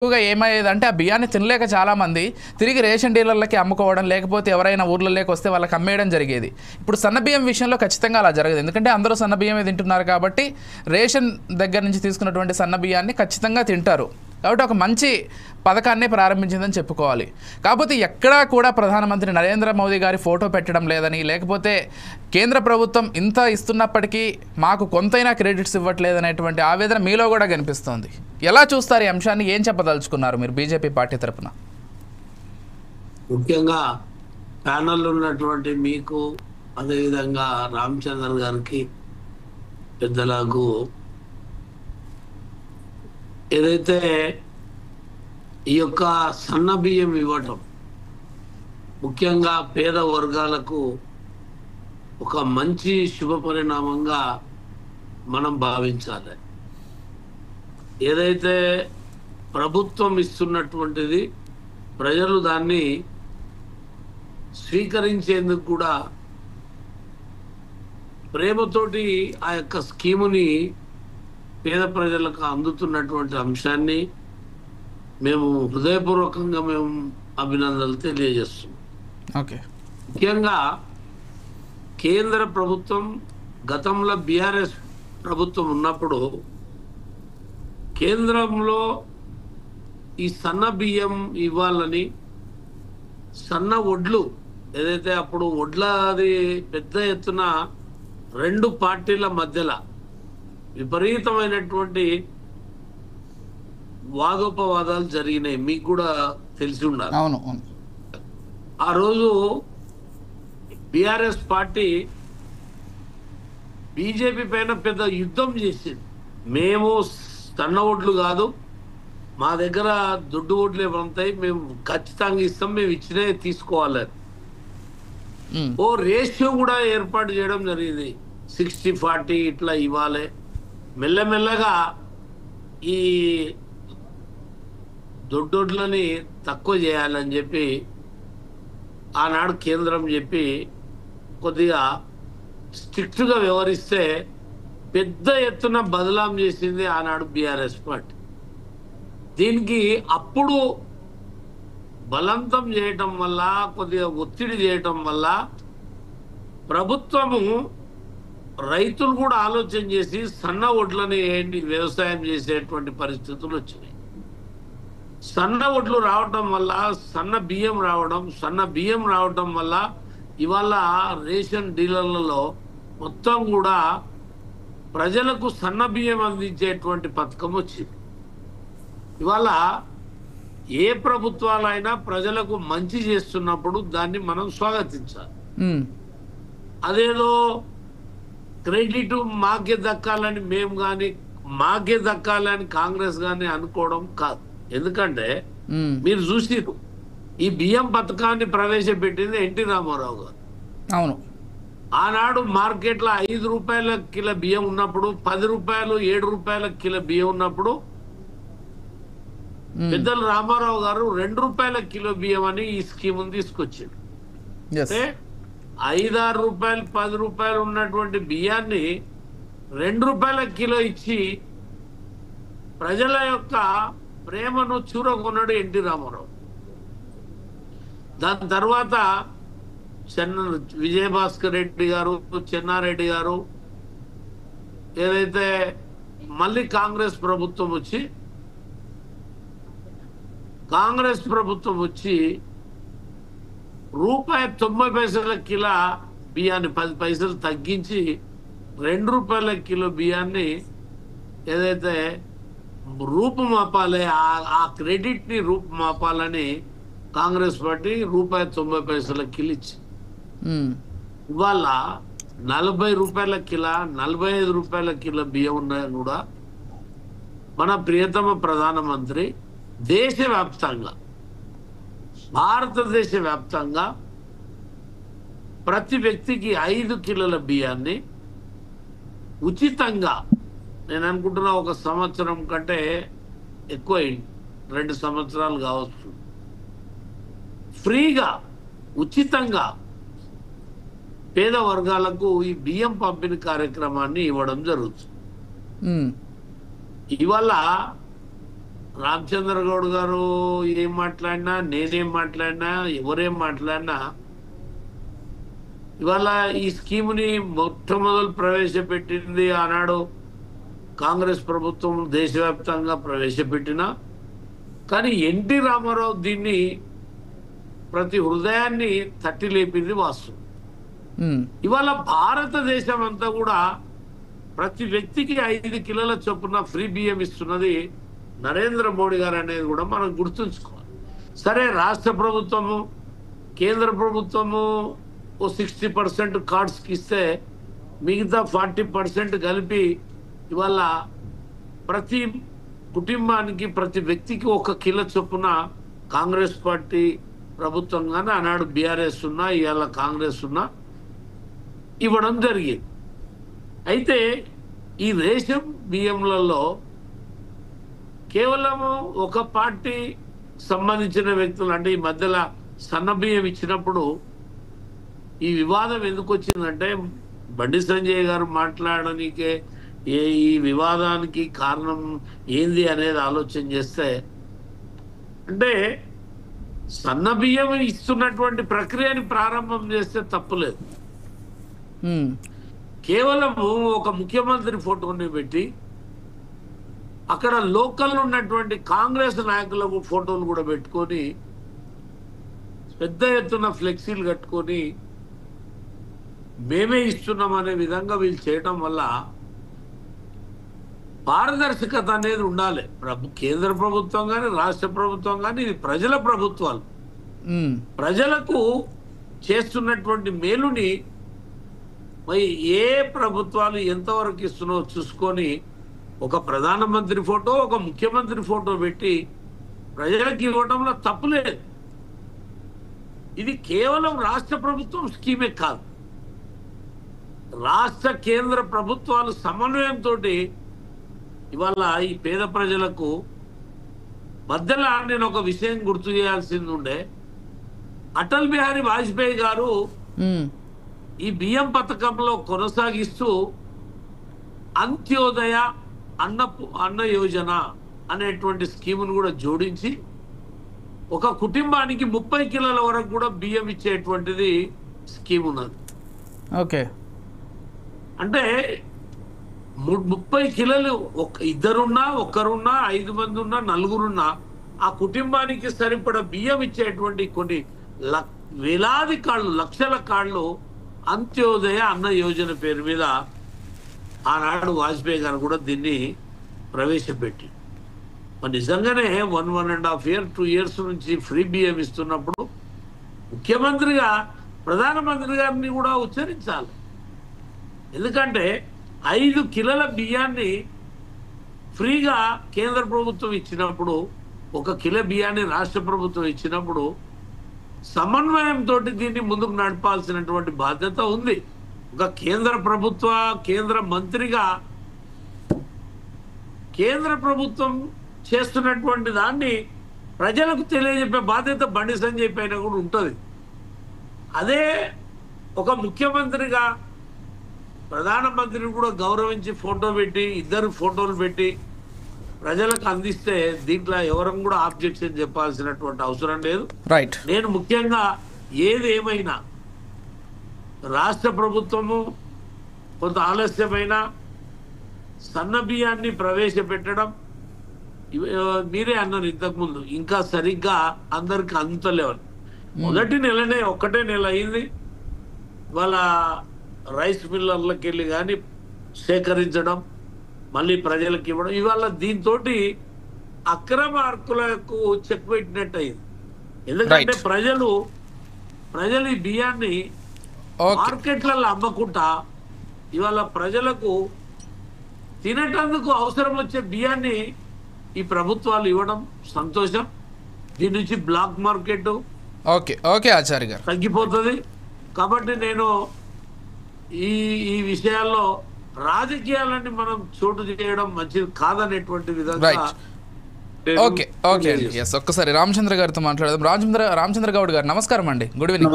ఎక్కువగా ఏమయ్యేదంటే ఆ బియ్యాన్ని తినలేక చాలామంది తిరిగి రేషన్ డీలర్లకి అమ్ముకోవడం, లేకపోతే ఎవరైనా ఊర్లలోకి వస్తే వాళ్ళకి అమ్మేయడం జరిగేది. ఇప్పుడు సన్నబియ్యం విషయంలో ఖచ్చితంగా అలా జరగదు. ఎందుకంటే అందరూ సన్నబియ్యమే తింటున్నారు కాబట్టి రేషన్ దగ్గర నుంచి తీసుకున్నటువంటి సన్నబియ్యాన్ని ఖచ్చితంగా తింటారు. కాబట్టి ఒక మంచి పథకాన్నే ప్రారంభించిందని చెప్పుకోవాలి. కాకపోతే ఎక్కడా కూడా ప్రధానమంత్రి నరేంద్ర మోదీ గారి ఫోటో పెట్టడం లేదని, లేకపోతే కేంద్ర ప్రభుత్వం ఇంత ఇస్తున్నప్పటికీ మాకు కొంతైనా క్రెడిట్స్ ఇవ్వట్లేదనేటువంటి ఆవేదన మీలో కూడా కనిపిస్తోంది. ఎలా చూస్తారు ఈ అంశాన్ని? ఏం చెప్పదలుచుకున్నారు మీరు బీజేపీ పార్టీ తరఫున? ముఖ్యంగా ప్యానల్ ఉన్నటువంటి మీకు, అదేవిధంగా రామచంద్ర గారికి, పెద్దలకు ఏదైతే ఈ యొక్క సన్న బియ్యం ఇవ్వటం ముఖ్యంగా పేద వర్గాలకు ఒక మంచి శుభ పరిణామంగా మనం భావించాలి. ఏదైతే ప్రభుత్వం ఇస్తున్నటువంటిది ప్రజలు దాన్ని స్వీకరించేందుకు కూడా ప్రేమతోటి ఆ యొక్క స్కీముని పేద ప్రజలకు అందుతున్నటువంటి అంశాన్ని మేము హృదయపూర్వకంగా అభినందనలు తెలియజేస్తున్నాం. ఓకే. ముఖ్యంగా కేంద్ర ప్రభుత్వం గతంలో బీఆర్ఎస్ ప్రభుత్వం ఉన్నప్పుడు కేంద్రంలో ఈ సన్న బియ్యం ఇవ్వాలని, సన్న వడ్లు ఏదైతే అప్పుడు వడ్లది పెద్ద ఎత్తున రెండు పార్టీల మధ్యలో విపరీతమైనటువంటి వాదోపవాదాలు జరిగినాయి. మీకు కూడా తెలిసి ఉండాలి. అవును. ఆ రోజు బీఆర్ఎస్ పార్టీ బీజేపీ పైన పెద్ద యుద్ధం చేసింది. మేము సన్న ఓట్లు కాదు, మా దగ్గర దొడ్డు ఓట్లు ఏమంతాయి, మేము ఖచ్చితంగా ఇస్తాం, మేము ఇచ్చినే తీసుకోవాలని ఓ రేషియో కూడా ఏర్పాటు చేయడం జరిగింది. 60-40 ఇట్లా ఇవ్వాలి. మెల్లమెల్లగా ఈ దొడ్డొడ్లని తక్కువ చేయాలని చెప్పి ఆనాడు కేంద్రం చెప్పి కొద్దిగా స్ట్రిక్ట్గా వ్యవహరిస్తే పెద్ద ఎత్తున బదలాం చేసింది ఆనాడు బీఆర్ఎస్ పార్టీ. దీనికి అప్పుడు బలవంతం చేయటం వల్ల, కొద్దిగా ఒత్తిడి చేయటం వల్ల ప్రభుత్వము రైతులు కూడా ఆలోచన చేసి సన్న వడ్లని వ్యవసాయం చేసేటువంటి పరిస్థితులు వచ్చినాయి. సన్న వడ్లు రావటం వల్ల సన్న బియ్యం రావటం వల్ల ఇవాళ రేషన్ డీలర్లలో మొత్తం కూడా ప్రజలకు సన్న బియ్యం అందించేటువంటి పథకం వచ్చింది. ఇవాళ ఏ ప్రభుత్వాలైనా ప్రజలకు మంచి చేస్తున్నప్పుడు దాన్ని మనం స్వాగతించాలి. అదేదో క్రెడిట్ మాకే దక్కాలని మేము కానీ, మాకే దక్కాలని కాంగ్రెస్ కానీ అనుకోవడం కాదు. ఎందుకంటే మీరు చూసిరు, ఈ బియ్యం పథకాన్ని ప్రవేశపెట్టింది ఎన్టీ రామారావు గారు. అవును. ఆనాడు మార్కెట్లో 5 రూపాయల కిలో బియ్యం ఉన్నప్పుడు, 10 రూపాయలు 7 రూపాయల కిలో బియ్యం ఉన్నప్పుడు పెద్దలు రామారావు గారు 2 రూపాయల కిలో బియ్యం అని ఈ స్కీమ్ తీసుకొచ్చారు. అంటే 5-6 రూపాయలు 10 రూపాయలు ఉన్నటువంటి బియ్యాన్ని 2 రూపాయల కిలో ఇచ్చి ప్రజల యొక్క ప్రేమను చూరగొన్నాడు ఎన్టీ రామారావు. దాని తర్వాత విజయభాస్కర్ రెడ్డి గారు, చెన్నారెడ్డి గారు, ఏదైతే మళ్ళీ కాంగ్రెస్ ప్రభుత్వం వచ్చి ₹1.90 కిలో బియ్యాన్ని 10 పైసలు తగ్గించి 2 రూపాయల కిలో బియ్యాన్ని ఏదైతే రూపుమాపాలి, ఆ క్రెడిట్ ని రూపుమాపాలని కాంగ్రెస్ పార్టీ ₹1.90 కిలో ఇచ్చి ఇవాళ 40 రూపాయల కిలో, 45 రూపాయల కిలో బియ్యం ఉన్నా కూడా మన ప్రియతమ ప్రధానమంత్రి దేశవ్యాప్తంగా, భారతదేశ వ్యాప్తంగా ప్రతి వ్యక్తికి 5 కిలోల బియ్యాన్ని ఉచితంగా, నేను అనుకుంటున్నా 1 సంవత్సరం కంటే ఎక్కువ 2 సంవత్సరాలు కావచ్చు, ఫ్రీగా ఉచితంగా పేద వర్గాలకు ఈ బియ్యం పంపిణీ కార్యక్రమాన్ని ఇవ్వడం జరుగుతుంది. ఇవాళ రామచంద్ర గౌడ్ గారు ఏం మాట్లాడినా, నేనేం మాట్లాడినా, ఎవరేం మాట్లాడినా, ఇవాళ ఈ స్కీముని మొట్టమొదలు ప్రవేశపెట్టింది ఆనాడు కాంగ్రెస్ ప్రభుత్వం దేశవ్యాప్తంగా ప్రవేశపెట్టిన, కానీ ఎన్టీ రామారావు దీన్ని ప్రతి హృదయాన్ని తట్టి లేపింది వాస్తవం. ఇవాళ భారతదేశం అంతా కూడా ప్రతి వ్యక్తికి 5 కిలోల చొప్పున ఫ్రీ బియ్యం ఇస్తున్నది నరేంద్ర మోడీ గారు అనేది కూడా మనం గుర్తుంచుకోవాలి. సరే, రాష్ట్ర ప్రభుత్వము కేంద్ర ప్రభుత్వము ఓ 60% కార్డ్స్కి ఇస్తే మిగతా 40% కలిపి ఇవాళ ప్రతి కుటుంబానికి ప్రతి వ్యక్తికి 1 కిలో చొప్పున కాంగ్రెస్ పార్టీ ప్రభుత్వం కానీ ఆనాడు బీఆర్ఎస్ ఉన్నా ఇవాళ కాంగ్రెస్ ఉన్నా ఇవ్వడం జరిగింది. అయితే ఈ రేషన్ బియ్యంలలో కేవలము ఒక పార్టీ సంబంధించిన వ్యక్తులు, అంటే ఈ మధ్యలో సన్న బియ్యం ఇచ్చినప్పుడు ఈ వివాదం ఎందుకు వచ్చిందంటే బండి సంజయ్ గారు మాట్లాడడానికే ఈ వివాదానికి కారణం ఏంది అనేది ఆలోచన చేస్తే, అంటే సన్న బియ్యం ఇస్తున్నటువంటి ప్రక్రియని ప్రారంభం చేస్తే తప్పులేదు. కేవలము ఒక ముఖ్యమంత్రి ఫోటోని పెట్టి అక్కడ లోకల్ ఉన్నటువంటి కాంగ్రెస్ నాయకులకు ఫోటోలు కూడా పెట్టుకొని పెద్ద ఎత్తున ఫ్లెక్సీలు కట్టుకొని మేమే ఇస్తున్నాం అనే విధంగా వీళ్ళు చేయటం వల్ల పారదర్శకత అనేది ఉండాలి. కేంద్ర ప్రభుత్వం కానీ రాష్ట్ర ప్రభుత్వం కానీ ఇది ప్రజల ప్రభుత్వాలు, ప్రజలకు చేస్తున్నటువంటి మేలుని మరి ఏ ప్రభుత్వాలు ఎంతవరకు ఇస్తున్నారో చూసుకొని ఒక ప్రధానమంత్రి ఫోటో ఒక ముఖ్యమంత్రి ఫోటో పెట్టి ప్రజలకు ఇవ్వడంలో తప్పులేదు. ఇది కేవలం రాష్ట్ర ప్రభుత్వం స్కీమే కాదు, రాష్ట్ర కేంద్ర ప్రభుత్వాలు సమన్వయంతో ఇవాళ ఈ పేద ప్రజలకు మధ్యలో నేను ఒక విషయం గుర్తు చేయాల్సింది ఉండే, అటల్ బిహారీ వాజ్పేయి గారు ఈ బియ్యం పథకంలో కొనసాగిస్తూ అంత్యోదయ అన్న యోజన అనేటువంటి స్కీమును కూడా జోడించి ఒక కుటుంబానికి 30 కిలోల వరకు కూడా బియ్యం ఇచ్చేటువంటిది స్కీమ్ ఉన్నది. ఓకే, అంటే 30 కిలోలు ఇద్దరున్నా, ఒక్కరున్నా, 5 మంది ఉన్నా, 4 ఉన్నా ఆ కుటుంబానికి సరిపడ బియ్యం ఇచ్చేటువంటి కొన్ని వేలాది కార్డులు, లక్షల కార్డులు అంత్యోదయ అన్న యోజన పేరు మీద ఆనాడు వాజ్పేయి గారు కూడా దీన్ని ప్రవేశపెట్టి మరి నిజంగానే 1.5 year 2 years నుంచి ఫ్రీ బియ్యం ఇస్తున్నప్పుడు ముఖ్యమంత్రిగా ప్రధానమంత్రి గారిని కూడా ఉచ్చరించాలి. ఎందుకంటే 5 కిలోల బియ్యాన్ని ఫ్రీగా కేంద్ర ప్రభుత్వం ఇచ్చినప్పుడు, 1 కిలో బియ్యాన్ని రాష్ట్ర ప్రభుత్వం ఇచ్చినప్పుడు సమన్వయంతో దీన్ని ముందుకు నడపాల్సినటువంటి బాధ్యత ఉంది. ఒక కేంద్ర మంత్రిగా కేంద్ర ప్రభుత్వం చేస్తున్నటువంటి దాన్ని ప్రజలకు తెలియజెప్పే బాధ్యత బండి సంజయ్ పైన కూడా ఉంటుంది. అదే ఒక ముఖ్యమంత్రిగా ప్రధానమంత్రిని కూడా గౌరవించి ఫోటో పెట్టి, 2 ఫోటోలు పెట్టి ప్రజలకు అందిస్తే దీంట్లో ఎవరం కూడా ఆబ్జెక్షన్ చెప్పాల్సినటువంటి అవసరం లేదు. రైట్. నేను ముఖ్యంగా ఏది ఏమైనా రాష్ట్ర ప్రభుత్వము కొంత ఆలస్యమైన సన్న బియ్యాన్ని ప్రవేశపెట్టడం, మీరే అన్నారు ఇంతకుముందు, ఇంకా సరిగ్గా అందరికి అందుతలేవని. మొదటి నెలనే 1 నెల అయింది. వాళ్ళ రైస్ మిల్లర్లకు వెళ్ళి కానీ సేకరించడం, మళ్ళీ ప్రజలకు ఇవ్వడం, ఇవాళ దీంతో అక్రమ అర్కులకు చెక్ పెట్టినట్టు అయింది. ఎందుకంటే ప్రజలు ఈ బియ్యాన్ని మార్కెట్లలో అమ్మకుండా ఇవాళ ప్రజలకు తినటందుకు అవసరం వచ్చే బియ్యాన్ని ఈ ప్రభుత్వాలు ఇవ్వడం సంతోషం. దీని నుంచి బ్లాక్ మార్కెట్ ఆచార్య గారు తగ్గిపోతుంది. కాబట్టి నేను ఈ విషయాల్లో రాజకీయాలని మనం చోటు చేయడం మంచిది కాదనేటువంటి విధంగా. ఓకే, ఒక్కసారి రామచంద్ర గారితో మాట్లాడదాం. రామచంద్ర గౌడ్ గారు నమస్కారం అండి, గుడ్ ఈవినింగ్.